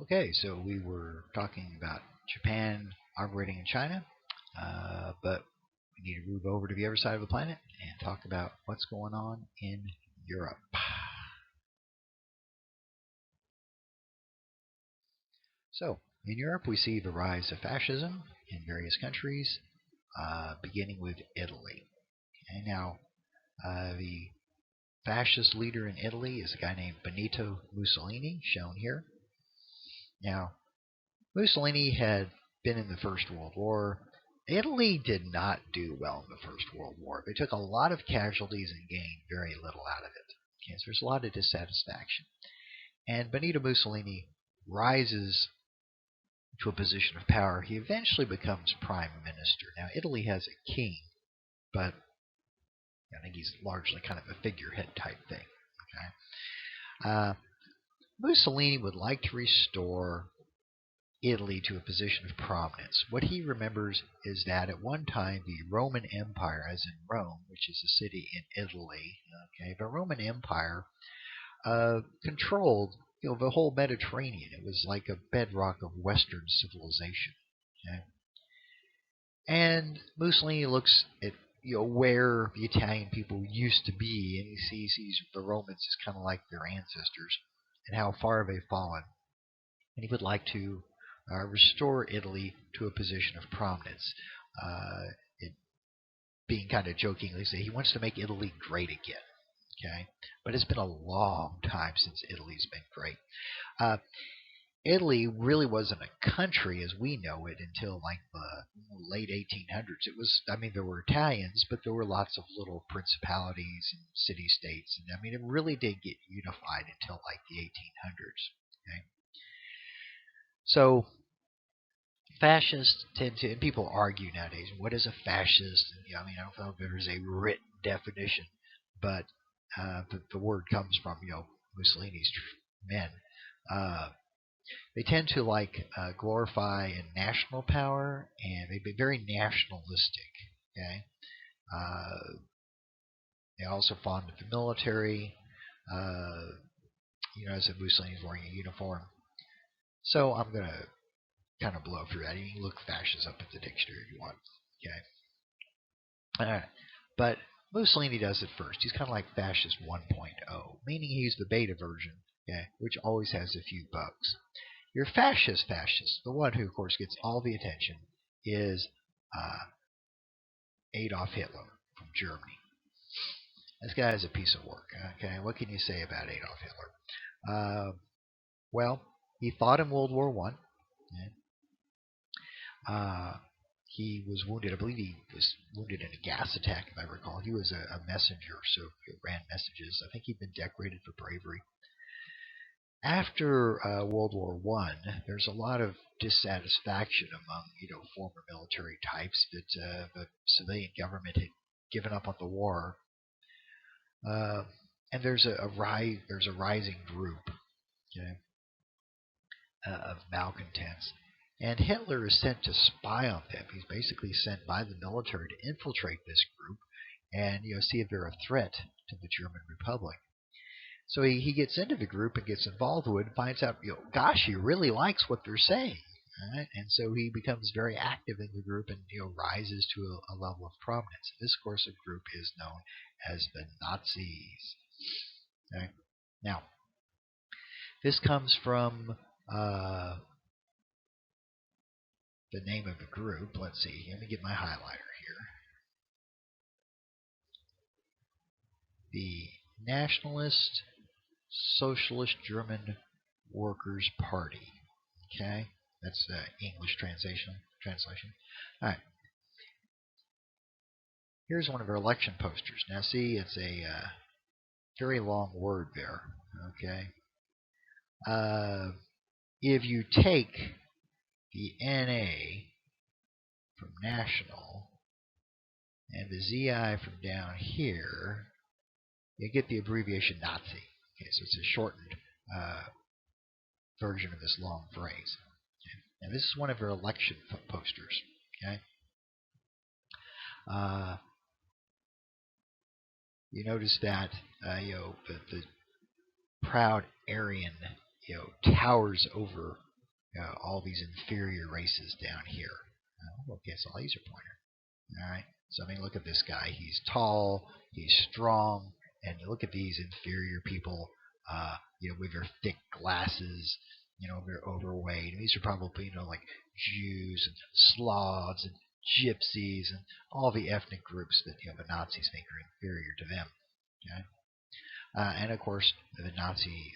Okay, so we were talking about Japan operating in China, but we need to move over to the other side of the planet and talk about what's going on in Europe. So, in Europe, we see the rise of fascism in various countries, beginning with Italy. And now, the fascist leader in Italy is a guy named Benito Mussolini, shown here. Now, Mussolini had been in the First World War. Italy did not do well in the First World War. They took a lot of casualties and gained very little out of it. Okay, so there's a lot of dissatisfaction. And Benito Mussolini rises to a position of power. He eventually becomes prime minister. Now, Italy has a king, but I think he's largely kind of a figurehead type thing. Okay, Mussolini would like to restore Italy to a position of prominence. What he remembers is that at one time the Roman Empire, as in Rome, which is a city in Italy, okay, the Roman Empire controlled the whole Mediterranean. It was like a bedrock of Western civilization. Okay? And Mussolini looks at where the Italian people used to be, and he sees the Romans as kind of like their ancestors, and how far they've fallen. And he would like to restore Italy to a position of prominence. It being kind of jokingly say he wants to make Italy great again. Okay, but it's been a long time since Italy's been great. Italy really wasn't a country as we know it until like the late 1800s. It was, I mean, there were Italians, but there were lots of little principalities and city-states, and I mean, it really did get unified until like the 1800s. Okay, so fascists tend to, and people argue nowadays, what is a fascist? And, I mean, I don't know if there's a written definition, but the word comes from Mussolini's men. They tend to glorify national power, and they've been very nationalistic. Okay, they also fond of the military. As if Mussolini's wearing a uniform. So I'm gonna kind of blow through that. You can look fascist up at the dictionary if you want. Okay. All right. But Mussolini does it first. He's kind of like fascist 1.0, meaning he's the beta version, okay, which always has a few bugs. Your fascist, the one who, of course, gets all the attention, is Adolf Hitler from Germany. This guy is a piece of work. Okay, what can you say about Adolf Hitler? Well, he fought in World War I. He was wounded. I believe he was wounded in a gas attack, if I recall. He was a messenger, so he ran messages. I think he'd been decorated for bravery. After World War I, there's a lot of dissatisfaction among former military types that the civilian government had given up on the war, and there's a rising group, okay, of malcontents. And Hitler is sent to spy on them. He's basically sent by the military to infiltrate this group and see if they're a threat to the German Republic. So he gets into the group and gets involved with it and finds out, gosh, he really likes what they're saying. Right? And so he becomes very active in the group and rises to a level of prominence. This, of course, group is known as the Nazis. Okay? Now, this comes from the name of the group. Let's see. Let me get my highlighter here. The Nationalist Socialist German Workers' Party. Okay, that's the English translation. All right. Here's one of our election posters. Now, see, it's a very long word there. Okay. If you take the NA from national and the ZI from down here, you get the abbreviation Nazi. Okay, so it's a shortened version of this long phrase. Okay. And this is one of our election posters. Okay. You notice that the proud Aryan towers over all these inferior races down here. Okay, so I'll use your pointer. All right. So I mean, look at this guy. He's tall. He's strong. And look at these inferior people. With their thick glasses. They're overweight. And these are probably like Jews and Slavs and Gypsies and all the ethnic groups that the Nazis think are inferior to them. Okay. And of course, the Nazi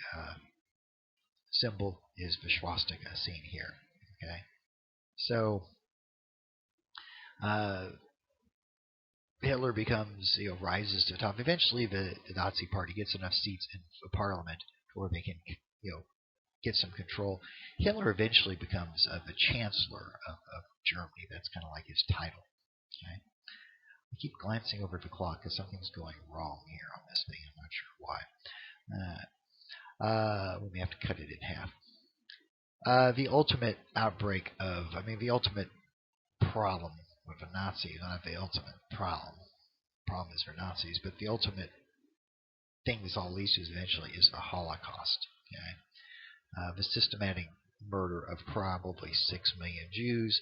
symbol is the swastika seen here. Okay. So Hitler rises to the top. Eventually, the Nazi Party gets enough seats in the parliament where they can, get some control. Hitler eventually becomes the chancellor of Germany. That's kind of like his title. Okay. I keep glancing over the clock because something's going wrong here on this thing. I'm not sure why. We may have to cut it in half. The ultimate outbreak the ultimate problem with the Nazis, not the ultimate problem is for Nazis, but the ultimate thing this all leads to eventually is the Holocaust. Okay? The systematic murder of probably 6 million Jews,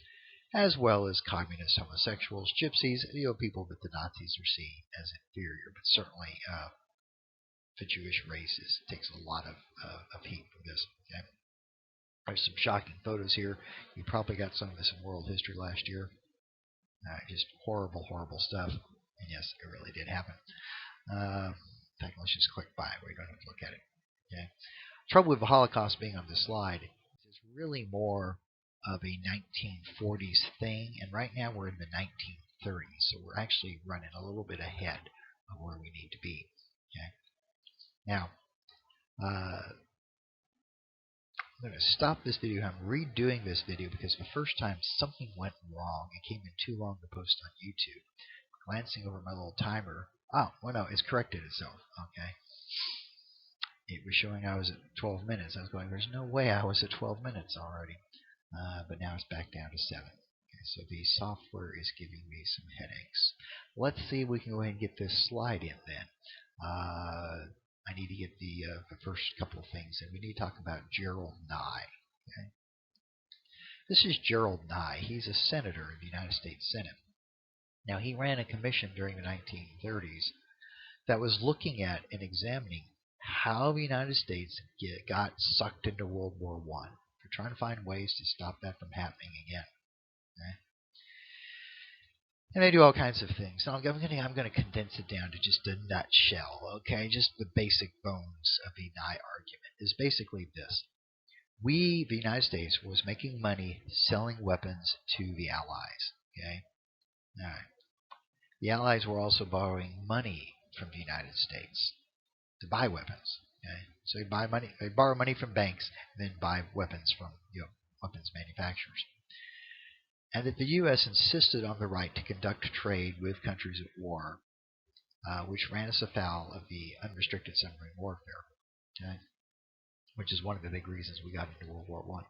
as well as communist homosexuals, gypsies, people that the Nazis are seeing as inferior, but certainly the Jewish race takes a lot of heat from this. Okay? There's some shocking photos here. You probably got some of this in world history last year. Just horrible, horrible stuff. And yes, it really did happen. In fact, let's just click by. We don't have to look at it. Okay. Trouble with the Holocaust being on this slide is it's really more of a 1940s thing, and right now we're in the 1930s, so we're actually running a little bit ahead of where we need to be. Okay. Now, I'm going to stop this video. I'm redoing this video because the first time something went wrong. It came in too long to post on YouTube. Glancing over my little timer. Oh, well, no, it's corrected itself. Okay. It was showing I was at 12 minutes. I was going, there's no way I was at 12 minutes already. But now it's back down to 7. Okay, so the software is giving me some headaches. Let's see if we can go ahead and get this slide in then. I need to get the first couple of things in. We need to talk about Gerald Nye. Okay? This is Gerald Nye. He's a senator in the United States Senate. Now, he ran a commission during the 1930s that was looking at and examining how the United States got sucked into World War I. They're trying to find ways to stop that from happening again. Okay? And they do all kinds of things. So I'm going to condense it down to just a nutshell. Okay, just the basic bones of the Nye argument is basically this: the United States, was making money selling weapons to the Allies. Okay, all right. The Allies were also borrowing money from the United States to buy weapons. Okay, so they borrow money from banks, and then buy weapons from weapons manufacturers. And that the U.S. insisted on the right to conduct trade with countries at war, which ran us afoul of the unrestricted submarine warfare, okay? Which is one of the big reasons we got into World War I.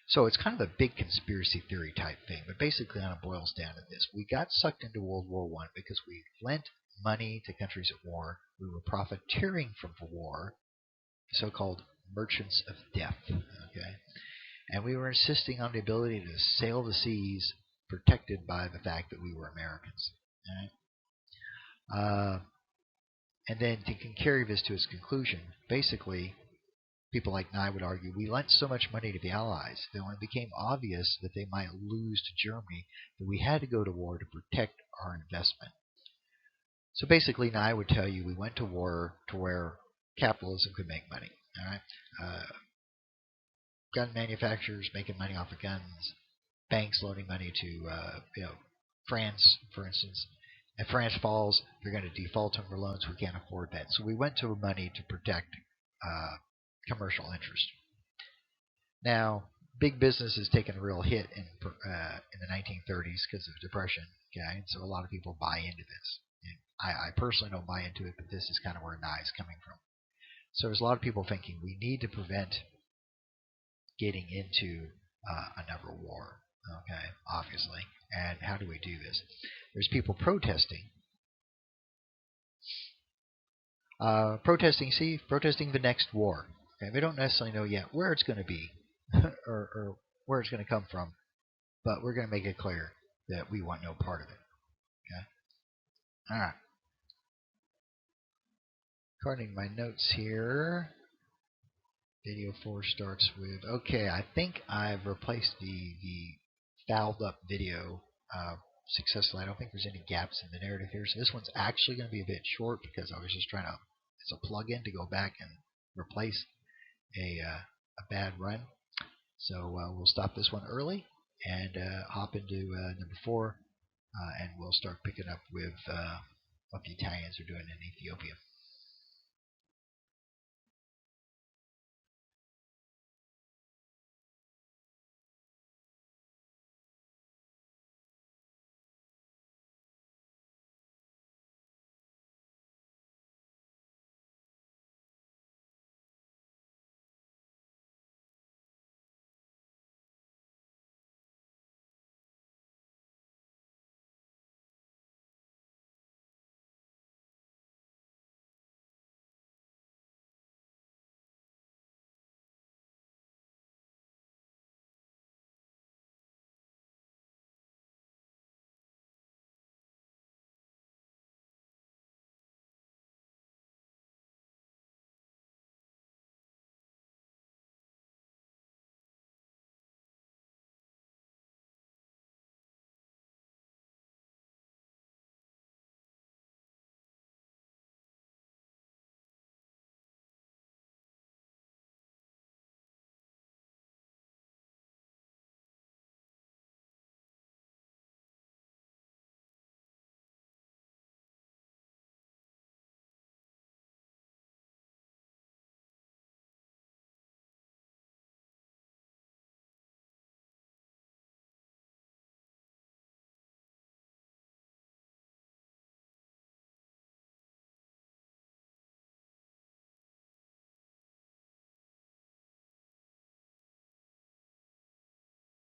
So it's kind of a big conspiracy theory type thing, but basically it boils down to this. We got sucked into World War I because we lent money to countries at war. We were profiteering from the war, so-called merchants of death, okay? And we were insisting on the ability to sail the seas protected by the fact that we were Americans. Right? And then to carry this to its conclusion, basically, people like Nye would argue, we lent so much money to the Allies that when it became obvious that they might lose to Germany, that we had to go to war to protect our investment. So basically, Nye would tell you we went to war to where capitalism could make money. All right? Gun manufacturers making money off of guns, banks loaning money to France, for instance. If France falls, they're going to default on their loans. We can't afford that. So we went to money to protect commercial interest. Now, big business has taken a real hit in the 1930s because of depression. Okay, and so a lot of people buy into this. And I personally don't buy into it, but this is kind of where Nye is coming from. So there's a lot of people thinking we need to prevent getting into another war, okay, obviously. And how do we do this? There's people protesting. Protesting the next war. Okay, we don't necessarily know yet where it's going to be or where it's going to come from, but we're going to make it clear that we want no part of it. Okay. All right. According to my notes here, video 4 starts with, okay, I think I've replaced the fouled up video successfully. I don't think there's any gaps in the narrative here. So this one's actually going to be a bit short because I was just trying to, it's a plug-in to go back and replace a bad run. So we'll stop this one early and hop into number 4, and we'll start picking up with what the Italians are doing in Ethiopia.